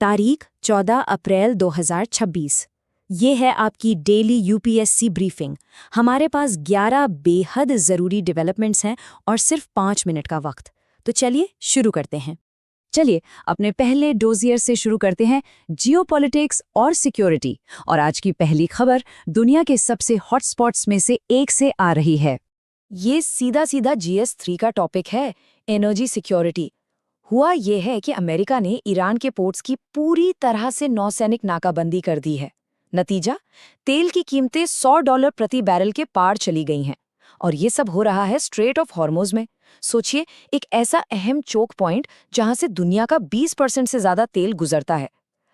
तारीख 14 अप्रैल 2026। ये है आपकी डेली यूपीएससी ब्रीफिंग। हमारे पास 11 बेहद ज़रूरी डेवलपमेंट्स हैं और सिर्फ 5 मिनट का वक्त। तो चलिए शुरू करते हैं। चलिए अपने पहले डोजियर से शुरू करते हैं, जियोपॉलिटिक्स और सिक्योरिटी। और आज की पहली खबर दुनिया के सबसे हॉटस्पॉट्स में से एक से आ रही है। ये सीधा सीधा GS3 का टॉपिक है, एनर्जी सिक्योरिटी। हुआ ये है कि अमेरिका ने ईरान के पोर्ट्स की पूरी तरह से नौसैनिक नाकाबंदी कर दी है। नतीजा, तेल की कीमतें $100 प्रति बैरल के पार चली गई हैं। और ये सब हो रहा है स्ट्रेट ऑफ हॉर्मुज में। सोचिए, एक ऐसा अहम चोक पॉइंट जहां से दुनिया का 20% से ज्यादा तेल गुजरता है।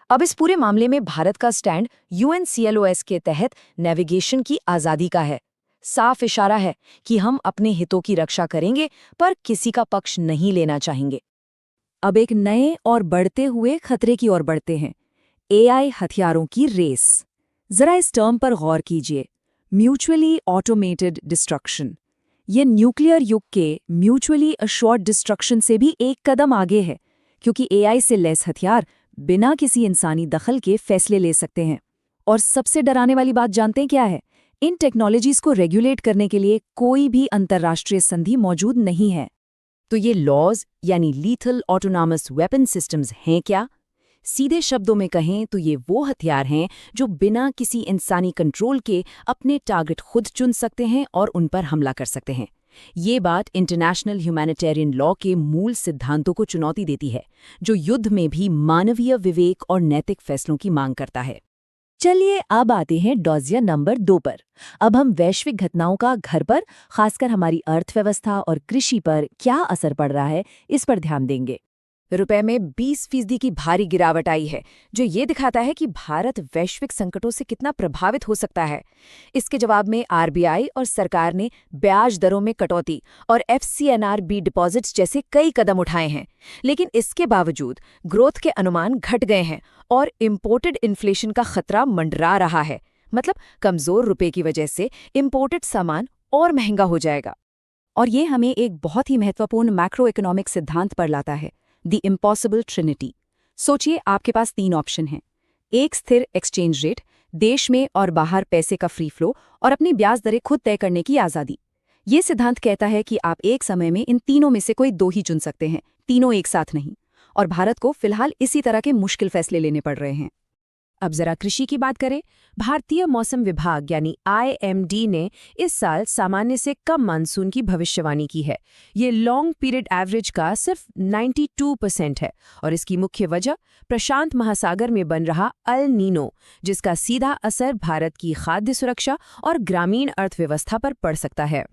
अब इस पूरे मामले में भारत का स्टैंड UNCLOS के तहत नेविगेशन की आजादी का है। साफ इशारा है कि हम अपने हितों की रक्षा करेंगे, पर किसी का पक्ष नहीं लेना चाहेंगे। अब एक नए और बढ़ते हुए खतरे की ओर बढ़ते हैं, AI हथियारों की रेस। जरा इस टर्म पर गौर कीजिए, म्यूचुअली ऑटोमेटेड डिस्ट्रक्शन। ये न्यूक्लियर युग के म्यूचुअली अश्योर्ड डिस्ट्रक्शन से भी एक कदम आगे है, क्योंकि AI से लैस हथियार बिना किसी इंसानी दखल के फैसले ले सकते हैं। और सबसे डराने वाली बात जानते हैं क्या है? इन टेक्नोलॉजीज को रेगुलेट करने के लिए कोई भी अंतर्राष्ट्रीय संधि मौजूद नहीं है। तो ये लॉज यानी लीथल ऑटोनॉमस वेपन सिस्टम्स हैं क्या? सीधे शब्दों में कहें तो ये वो हथियार हैं जो बिना किसी इंसानी कंट्रोल के अपने टारगेट खुद चुन सकते हैं और उन पर हमला कर सकते हैं। ये बात इंटरनेशनल ह्यूमैनिटेरियन लॉ के मूल सिद्धांतों को चुनौती देती है, जो युद्ध में भी मानवीय विवेक और नैतिक फैसलों की मांग करता है। चलिए अब आते हैं डॉजियर नंबर 2 पर। अब हम वैश्विक घटनाओं का घर पर, खासकर हमारी अर्थव्यवस्था और कृषि पर क्या असर पड़ रहा है, इस पर ध्यान देंगे। रुपए में 20% की भारी गिरावट आई है, जो ये दिखाता है कि भारत वैश्विक संकटों से कितना प्रभावित हो सकता है। इसके जवाब में RBI और सरकार ने ब्याज दरों में कटौती और FCNRB डिपॉजिट्स जैसे कई कदम उठाए हैं। लेकिन इसके बावजूद ग्रोथ के अनुमान घट गए हैं और इम्पोर्टेड इन्फ्लेशन का खतरा मंडरा रहा है। मतलब कमजोर रुपए की वजह से इम्पोर्टेड सामान और महंगा हो जाएगा। और ये हमें एक बहुत ही महत्वपूर्ण मैक्रो इकोनॉमिक सिद्धांत पर लाता है, द इम्पॉसिबल ट्रिनिटी। सोचिए, आपके पास 3 ऑप्शन हैं। एक स्थिर एक्सचेंज रेट, देश में और बाहर पैसे का फ्री फ्लो, और अपनी ब्याज दरें खुद तय करने की आज़ादी। ये सिद्धांत कहता है कि आप एक समय में इन तीनों में से कोई 2 ही चुन सकते हैं, तीनों एक साथ नहीं। और भारत को फिलहाल इसी तरह के मुश्किल फैसले लेने पड़ रहे हैं। अब जरा कृषि की बात करें। भारतीय मौसम विभाग यानी IMD ने इस साल सामान्य से कम मानसून की भविष्यवाणी की है। ये लॉन्ग पीरियड एवरेज का सिर्फ 92% है, और इसकी मुख्य वजह प्रशांत महासागर में बन रहा अल नीनो, जिसका सीधा असर भारत की खाद्य सुरक्षा और ग्रामीण अर्थव्यवस्था पर पड़ सकता है।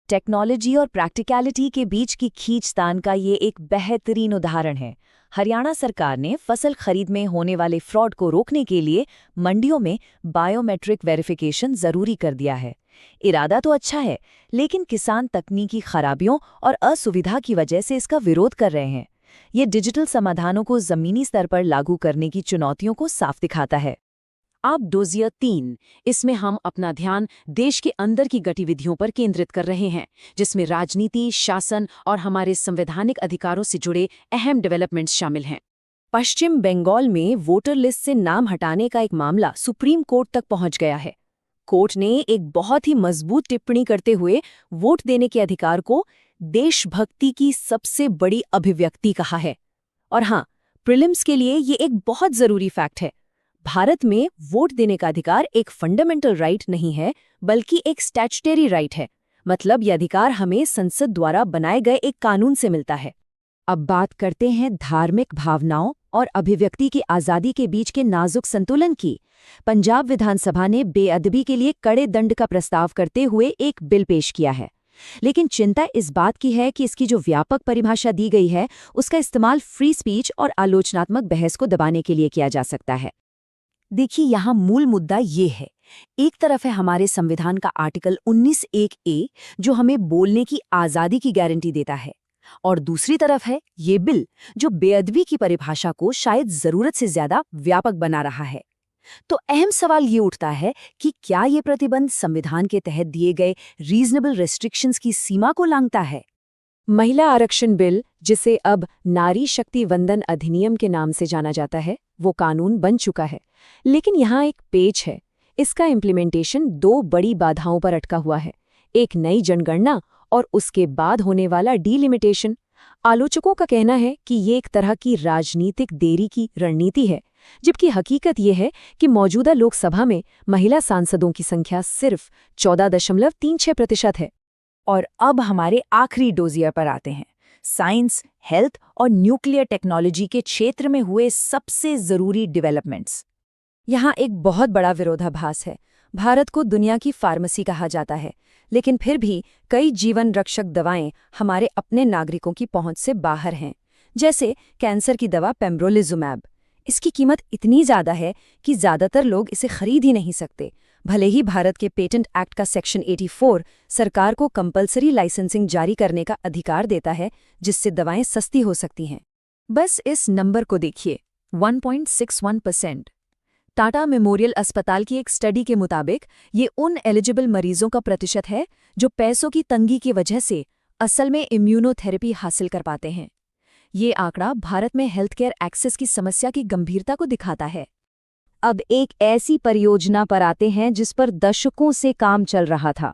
टेक्नोलॉजी और प्रैक्टिकलिटी के बीच की खींचतान का ये एक बेहतरीन उदाहरण है। हरियाणा सरकार ने फसल खरीद में होने वाले फ्रॉड को रोकने के लिए मंडियों में बायोमेट्रिक वेरिफिकेशन जरूरी कर दिया है। इरादा तो अच्छा है, लेकिन किसान तकनीकी खराबियों और असुविधा की वजह से इसका विरोध कर रहे हैं। ये डिजिटल समाधानों को जमीनी स्तर पर लागू करने की चुनौतियों को साफ दिखाता है। अब डोजियर 3, इसमें हम अपना ध्यान देश के अंदर की गतिविधियों पर केंद्रित कर रहे हैं, जिसमें राजनीति, शासन और हमारे संवैधानिक अधिकारों से जुड़े अहम डेवलपमेंट्स शामिल हैं। पश्चिम बंगाल में वोटर लिस्ट से नाम हटाने का एक मामला सुप्रीम कोर्ट तक पहुंच गया है। कोर्ट ने एक बहुत ही मजबूत टिप्पणी करते हुए वोट देने के अधिकार को देशभक्ति की सबसे बड़ी अभिव्यक्ति कहा है। और हाँ, प्रीलिम्स के लिए ये एक बहुत जरूरी फैक्ट है। भारत में वोट देने का अधिकार एक फंडामेंटल राइट नहीं है, बल्कि एक स्टैट्यूटरी राइट है। मतलब यह अधिकार हमें संसद द्वारा बनाए गए एक कानून से मिलता है। अब बात करते हैं धार्मिक भावनाओं और अभिव्यक्ति की आज़ादी के बीच के नाजुक संतुलन की। पंजाब विधानसभा ने बेअदबी के लिए कड़े दंड का प्रस्ताव करते हुए एक बिल पेश किया है। लेकिन चिंता इस बात की है कि इसकी जो व्यापक परिभाषा दी गई है, उसका इस्तेमाल फ्री स्पीच और आलोचनात्मक बहस को दबाने के लिए किया जा सकता है। देखिए, यहाँ मूल मुद्दा ये है। एक तरफ है हमारे संविधान का आर्टिकल 19(1)(a), जो हमें बोलने की आज़ादी की गारंटी देता है, और दूसरी तरफ है ये बिल, जो बेअदबी की परिभाषा को शायद जरूरत से ज्यादा व्यापक बना रहा है। तो अहम सवाल ये उठता है कि क्या ये प्रतिबंध संविधान के तहत दिए गए रीजनेबल रेस्ट्रिक्शंस की सीमा को लांघता है? महिला आरक्षण बिल, जिसे अब नारी शक्ति वंदन अधिनियम के नाम से जाना जाता है, वो कानून बन चुका है। लेकिन यहाँ एक पेच है। इसका इम्प्लीमेंटेशन दो बड़ी बाधाओं पर अटका हुआ है, एक नई जनगणना और उसके बाद होने वाला डीलिमिटेशन। आलोचकों का कहना है कि ये एक तरह की राजनीतिक देरी की रणनीति है, जबकि हकीकत ये है कि मौजूदा लोकसभा में महिला सांसदों की संख्या सिर्फ 14.36% है। और अब हमारे आखिरी डोजियर पर आते हैं, साइंस, हेल्थ और न्यूक्लियर टेक्नोलॉजी के क्षेत्र में हुए सबसे जरूरी डेवलपमेंट्स। यहाँ एक बहुत बड़ा विरोधाभास है। भारत को दुनिया की फार्मेसी कहा जाता है, लेकिन फिर भी कई जीवन रक्षक दवाएं हमारे अपने नागरिकों की पहुंच से बाहर हैं। जैसे कैंसर की दवा पेम्ब्रोलिजुमैब। इसकी कीमत इतनी ज़्यादा है कि ज़्यादातर लोग इसे खरीद ही नहीं सकते, भले ही भारत के पेटेंट एक्ट का सेक्शन 84 सरकार को कंपल्सरी लाइसेंसिंग जारी करने का अधिकार देता है, जिससे दवाएं सस्ती हो सकती हैं। बस इस नंबर को देखिए, 1.61%। टाटा मेमोरियल अस्पताल की एक स्टडी के मुताबिक ये उन एलिजिबल मरीजों का प्रतिशत है जो पैसों की तंगी की वजह से असल में इम्यूनोथेरेपी हासिल कर पाते हैं। ये आंकड़ा भारत में हेल्थ केयर एक्सेस की समस्या की गंभीरता को दिखाता है। अब एक ऐसी परियोजना पर आते हैं जिस पर दशकों से काम चल रहा था।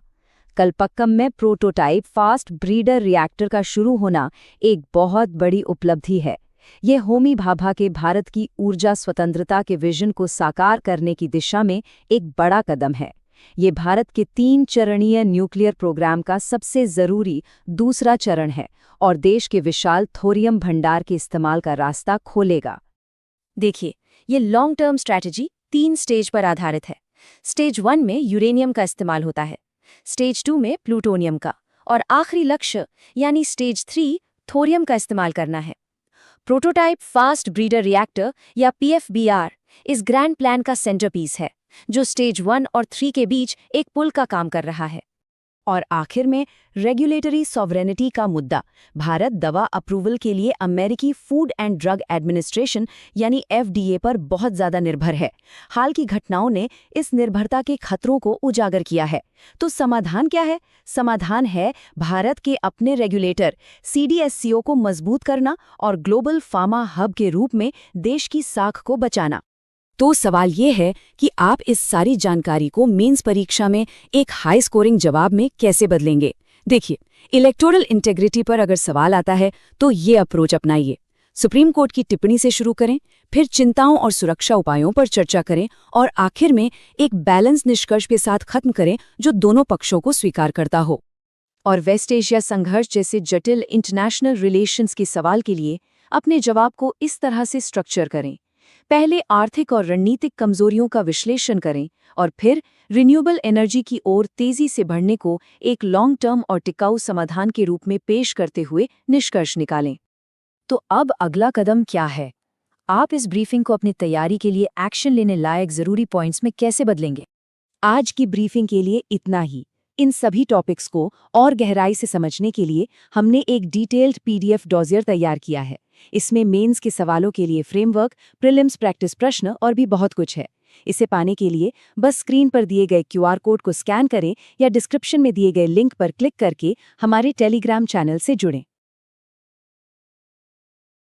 कलपक्कम में प्रोटोटाइप फास्ट ब्रीडर रिएक्टर का शुरू होना एक बहुत बड़ी उपलब्धि है। ये होमी भाभा के भारत की ऊर्जा स्वतंत्रता के विजन को साकार करने की दिशा में एक बड़ा कदम है। ये भारत के 3 चरणीय न्यूक्लियर प्रोग्राम का सबसे जरूरी दूसरा चरण है और देश के विशाल थोरियम भंडार के इस्तेमाल का रास्ता खोलेगा। देखिए, ये लॉन्ग टर्म स्ट्रैटेजी 3 स्टेज पर आधारित है। स्टेज 1 में यूरेनियम का इस्तेमाल होता है, स्टेज 2 में प्लूटोनियम का, और आखिरी लक्ष्य यानी स्टेज 3 थोरियम का इस्तेमाल करना है। प्रोटोटाइप फास्ट ब्रीडर रिएक्टर या PFBR इस ग्रैंड प्लान का सेंटरपीस है, जो स्टेज 1 और 3 के बीच एक पुल का काम कर रहा है। और आखिर में रेगुलेटरी सॉवरेनिटी का मुद्दा। भारत दवा अप्रूवल के लिए अमेरिकी फूड एंड ड्रग एडमिनिस्ट्रेशन यानी FDA पर बहुत ज़्यादा निर्भर है। हाल की घटनाओं ने इस निर्भरता के खतरों को उजागर किया है। तो समाधान क्या है? समाधान है भारत के अपने रेगुलेटर CDSCO को मजबूत करना और ग्लोबल फार्मा हब के रूप में देश की साख को बचाना। तो सवाल ये है कि आप इस सारी जानकारी को मेंस परीक्षा में एक हाई स्कोरिंग जवाब में कैसे बदलेंगे। देखिए, इलेक्टोरल इंटेग्रिटी पर अगर सवाल आता है तो ये अप्रोच अपनाइए। सुप्रीम कोर्ट की टिप्पणी से शुरू करें, फिर चिंताओं और सुरक्षा उपायों पर चर्चा करें और आखिर में एक बैलेंस निष्कर्ष के साथ खत्म करें जो दोनों पक्षों को स्वीकार करता हो। और वेस्ट एशिया संघर्ष जैसे जटिल इंटरनेशनल रिलेशंस के सवाल के लिए अपने जवाब को इस तरह से स्ट्रक्चर करें। पहले आर्थिक और रणनीतिक कमजोरियों का विश्लेषण करें और फिर रिन्यूएबल एनर्जी की ओर तेजी से बढ़ने को एक लॉन्ग टर्म और टिकाऊ समाधान के रूप में पेश करते हुए निष्कर्ष निकालें। तो अब अगला कदम क्या है? आप इस ब्रीफिंग को अपनी तैयारी के लिए एक्शन लेने लायक जरूरी पॉइंट्स में कैसे बदलेंगे? आज की ब्रीफिंग के लिए इतना ही। इन सभी टॉपिक्स को और गहराई से समझने के लिए हमने एक डिटेल्ड PDF डॉजियर तैयार किया है। इसमें मेंस के सवालों के लिए फ्रेमवर्क, प्रीलिम्स प्रैक्टिस प्रश्न और भी बहुत कुछ है। इसे पाने के लिए बस स्क्रीन पर दिए गए QR कोड को स्कैन करें या डिस्क्रिप्शन में दिए गए लिंक पर क्लिक करके हमारे टेलीग्राम चैनल से जुड़ें।